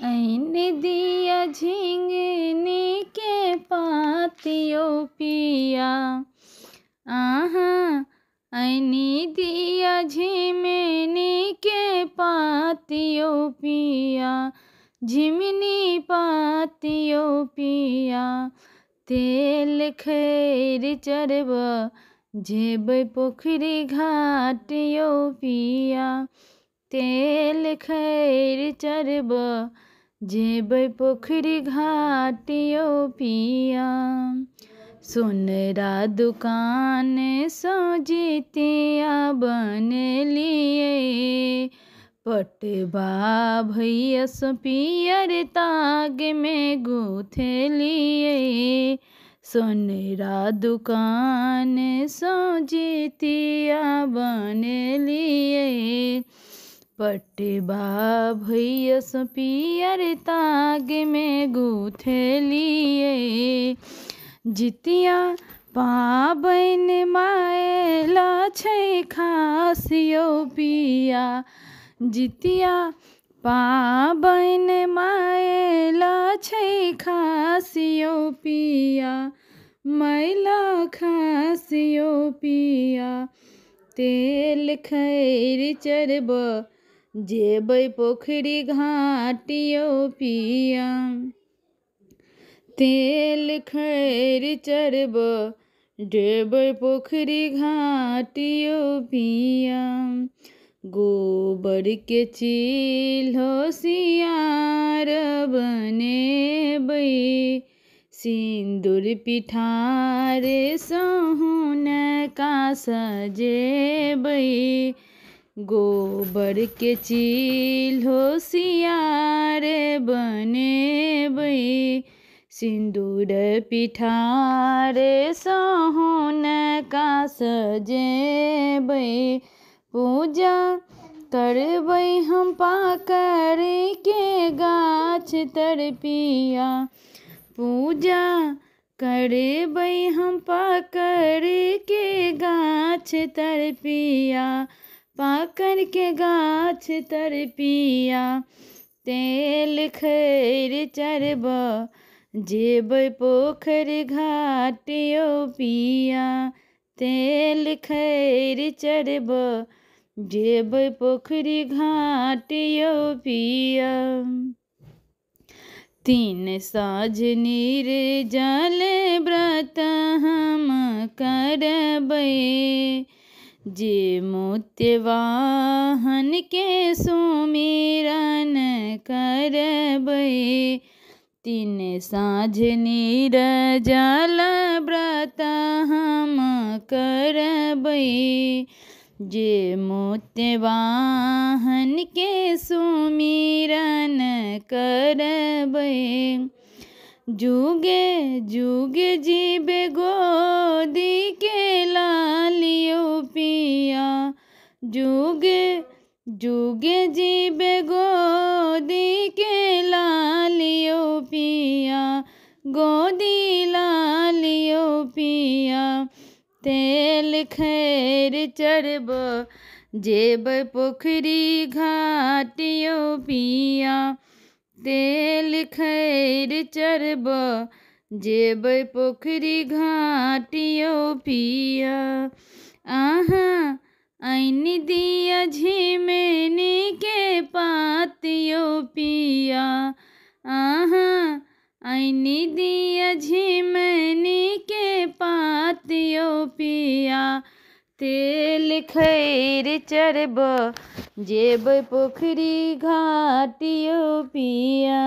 ऐने दिया झिंगनी के पातियो पिया। आहा ऐनी दिया झिमनी के पातियो पिया। झिमनी पातियो पिया। तेल खैर चरब जेब पोखरी घाटियो पिया। तेल खैर चरब जेब पोखरी घाटियो पिया। सोनरा दुकान सजितिया बन लिए। पटवा भैया सो पियर ताग में गूथे लिए। सोनरा दुकान सजितिया बन लिए। पटवा भैया सो पियर ताग में गूथे लिए। जितिया पाबन मायला छै खासियो पिया। जितिया पाबन मायला छै खासियो पिया। मैला खासियो पिया। तेल खैर चरब जेब पोखरी घाटियो पिया। तेल खैर चरब जेब पोखरी घाटियो पिया। गोबर के चील्हो सियार बनेबै। सिंदूर पिठारे सहुन का सजेबै। गोबर के चील्हो सियार बनेबै। सिंदूर पिठारे सहुन का सजेबै। पूजा करबै हम पाकर के गाछ तर पिया। पूजा करबै हम पाकर के गाछ तर पिया। पाकर के गाछ तर पिया। तेल खैर चरब जेब पोखरी घाटियो पिया। तेल खैर चरब जेब पोखरी घाटियो पिया। 3 साँझ निर्जल व्रत हम करबै। जे मोत्यवाहन के सुमिरन करबै। 3 साँझ निर्जल व्रत हम करबै। जे मोत्यवाहन के सुमिरन करबै। जुगे जुगे जीबे गोदी के लालियो पिया। जुगे जुगे जीबे गोदी के लालियो पिया। गोदी लालियो पिया। तेल खैर चरब जेब पोखरी घाटियो पिया। तेल खैर चरब जेब पोखरी घाटियो पिया। आहा ऐनी दिया झिमनी के पातियो पिया। आहा ऐनी दिया झिमनी के पातियो पिया। तेल खैर चरब जेब पोखरी घाटियो पिया।